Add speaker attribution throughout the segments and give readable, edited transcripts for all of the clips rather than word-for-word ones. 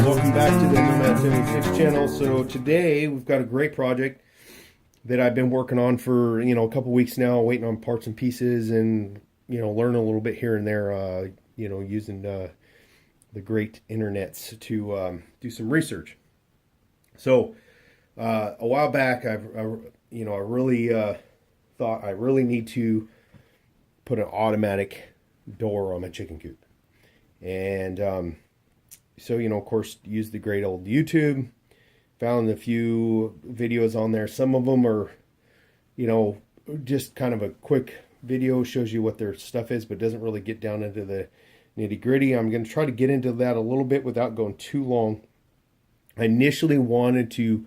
Speaker 1: Welcome back to the Nomad 76 channel. So today we've got a great project that I've been working on for, a couple weeks now, waiting on parts and pieces and, learning a little bit here and there, using the great internets to do some research. So a while back, I really thought I really need to put an automatic door on my chicken coop. And so, of course, use the great old YouTube. Found a few videos on there. Some of them are, just kind of a quick video, shows you what their stuff is, but doesn't really get down into the nitty gritty. I'm going to try to get into that a little bit without going too long. I initially wanted to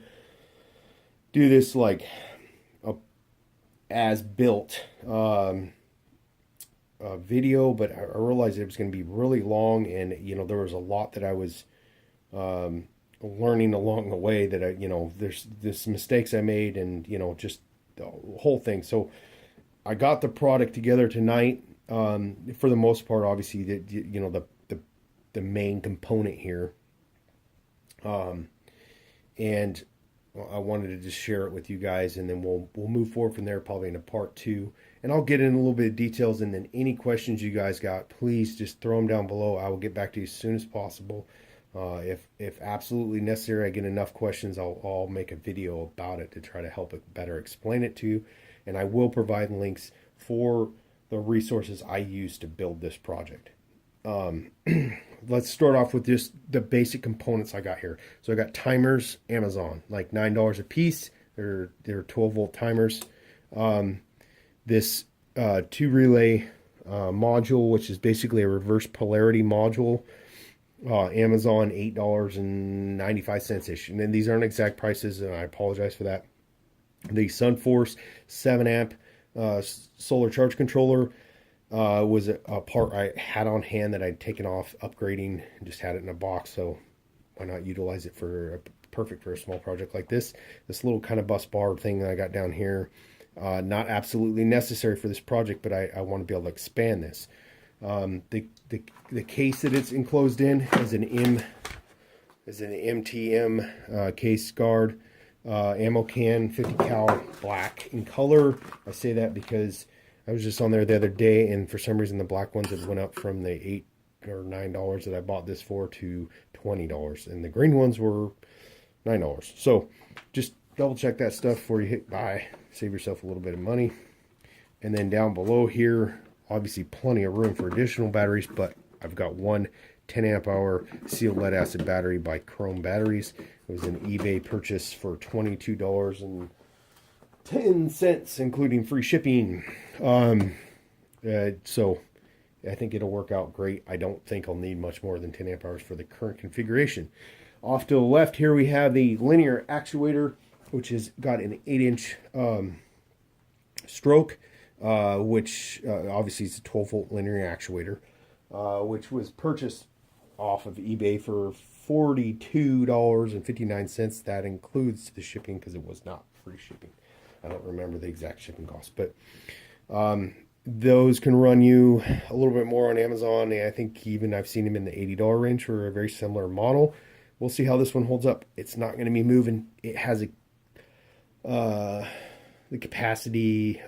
Speaker 1: do this like a as built video, but I realized it was going to be really long, and there was a lot that I was learning along the way that there's some mistakes I made, and just the whole thing. So I got the product together tonight. For the most part, obviously, the main component here, and I wanted to just share it with you guys, and then we'll move forward from there, probably into part 2. And I'll get in a little bit of details, and then any questions you guys got, please just throw them down below. I will get back to you as soon as possible. If absolutely necessary, I get enough questions, I'll make a video about it to try to help it better explain it to you. And I will provide links for the resources I use to build this project. Let's start off with just the basic components I got here. So I got timers, Amazon, like $9 a piece. They're 12-volt timers. This 2-relay module, which is basically a reverse polarity module. Amazon, $8.95-ish. And then these aren't exact prices, and I apologize for that. The SunForce 7-amp solar charge controller was a part I had on hand that I'd taken off upgrading and just had it in a box. So why not utilize it perfect for a small project like this. This little kind of bus bar thing that I got down here, not absolutely necessary for this project, but I want to be able to expand this. The case that it's enclosed in is an MTM case guard, ammo can, 50 cal black in color. I say that because I was just on there the other day, and for some reason the black ones had went up from the $8 or $9 that I bought this for to $20, and the green ones were $9. So just double check that stuff before you hit buy. Save yourself a little bit of money. And then down below here, obviously plenty of room for additional batteries, but I've got one 10 amp hour sealed lead acid battery by Chrome Batteries. It was an eBay purchase for $22.10, including free shipping. So I think it'll work out great. I don't think I'll need much more than 10 amp hours for the current configuration. Off to the left here we have the linear actuator, which has got an 8-inch stroke, which obviously is a 12-volt linear actuator, which was purchased off of eBay for $42.59. That includes the shipping because it was not free shipping. I don't remember the exact shipping cost, but those can run you a little bit more on Amazon. I think even I've seen them in the $80 range for a very similar model. We'll see how this one holds up. It's not going to be moving. It has the capacity,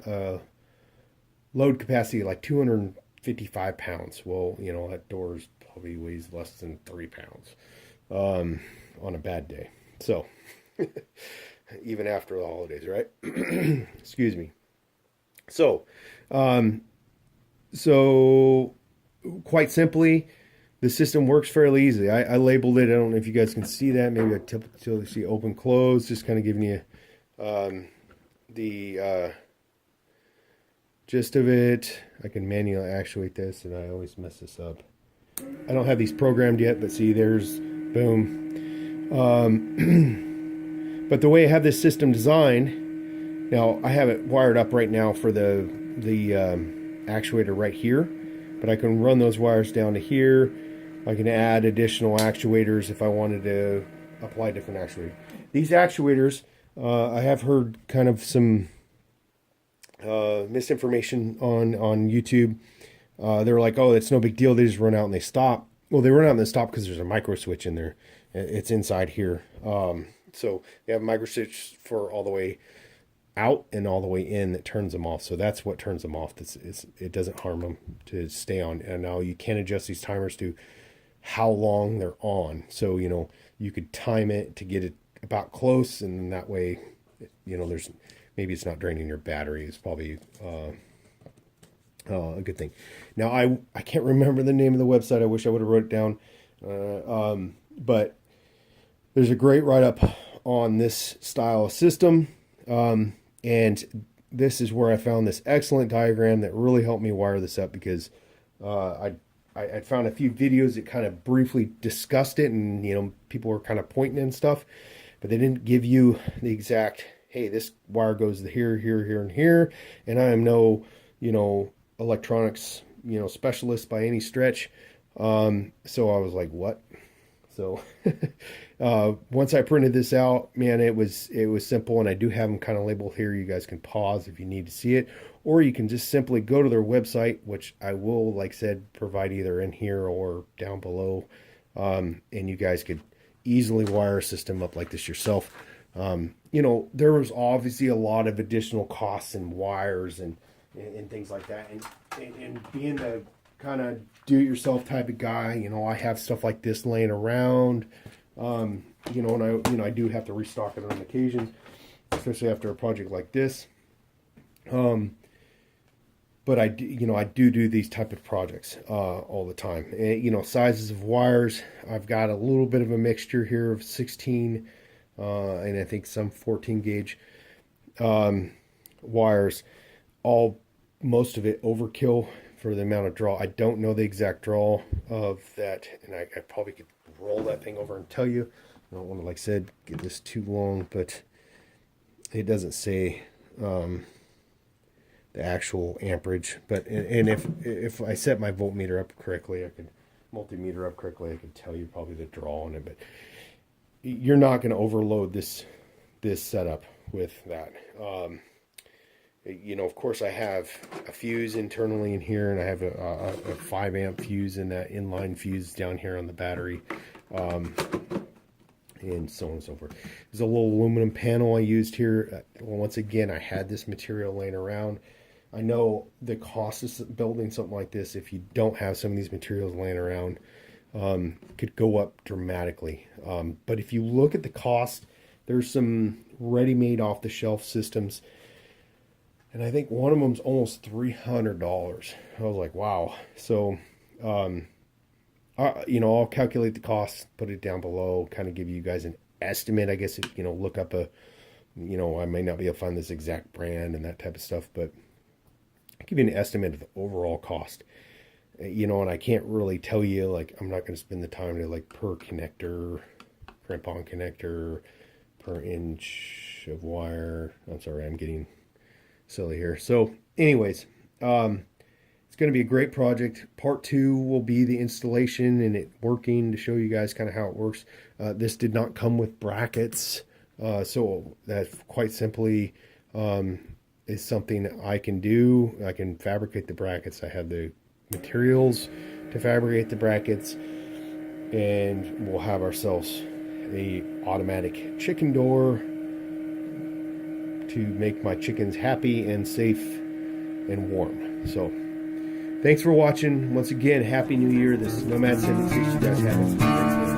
Speaker 1: load capacity like 255 pounds. Well, that door probably weighs less than 3 pounds on a bad day. So even after the holidays, right? Excuse me. So, quite simply, the system works fairly easily. I labeled it. I don't know if you guys can see that. Maybe I typically see open, close, just kind of giving you the gist of it. I can manually actuate this, and I always mess this up. I don't have these programmed yet, but see, there's boom. But the way I have this system designed, now I have it wired up right now for the actuator right here, but I can run those wires down to here. I can add additional actuators if I wanted to apply different actuators. These actuators, I have heard kind of some misinformation on YouTube. They're like, oh, it's no big deal. They just run out and they stop. Well, they run out and they stop because there's a micro switch in there. It's inside here. So they have a micro switch for all the way out and all the way in that turns them off. So that's what turns them off. It doesn't harm them to stay on. And now you can adjust these timers to how long they're on. So, you know, you could time it to get it about close, and that way, you know, maybe it's not draining your battery. It's probably a good thing. Now, I can't remember the name of the website. I wish I would have wrote it down. But there's a great write-up on this style of system. And this is where I found this excellent diagram that really helped me wire this up, because I found a few videos that kind of briefly discussed it, and, you know, people were kind of pointing and stuff, but they didn't give you the exact, hey, this wire goes here, here, here, and here. And I am no, you know, electronics, you know, specialist by any stretch. So I was like, what? So once I printed this out, man, it was simple, and I do have them kind of labeled here. You guys can pause if you need to see it, or you can just simply go to their website, which I will, like I said, provide either in here or down below, and you guys could easily wire a system up like this yourself. You know, there was obviously a lot of additional costs and wires and things like that, and being the kind of do-it-yourself type of guy, you know, I have stuff like this laying around, you know, and I do have to restock it on occasion, especially after a project like this. But I do these type of projects all the time. And, you know, sizes of wires, I've got a little bit of a mixture here of 16 and I think some 14 gauge wires. Most of it overkill for the amount of draw. I don't know the exact draw of that, and I probably could roll that thing over and tell you. I don't want to, like I said, get this too long, but it doesn't say the actual amperage. But and if I set my voltmeter up correctly, I could multimeter up correctly, I could tell you probably the draw on it. But you're not going to overload this setup with that. You know, of course, I have a fuse internally in here, and I have a 5 amp fuse in that inline fuse down here on the battery, and so on and so forth. There's a little aluminum panel I used here. Well, once again, I had this material laying around. I know the cost of building something like this, if you don't have some of these materials laying around, could go up dramatically. But if you look at the cost, there's some ready-made off-the-shelf systems, and I think one of them's almost $300. I was like, wow. So, you know, I'll calculate the cost, put it down below, kind of give you guys an estimate. I guess, if, you know, look up you know, I may not be able to find this exact brand and that type of stuff, but I'll give you an estimate of the overall cost. You know, and I can't really tell you, like, I'm not going to spend the time to, like, per connector, crimp-on connector, per inch of wire. I'm sorry, I'm getting silly here. So anyways, it's going to be a great project. Part 2 will be the installation and it working, to show you guys kind of how it works. This did not come with brackets, so that quite simply is something I can do. I can fabricate the brackets. I have the materials to fabricate the brackets, and we'll have ourselves a automatic chicken door to make my chickens happy and safe and warm. So thanks for watching. Once again, Happy New Year. This is Nomad76. You guys have a great day.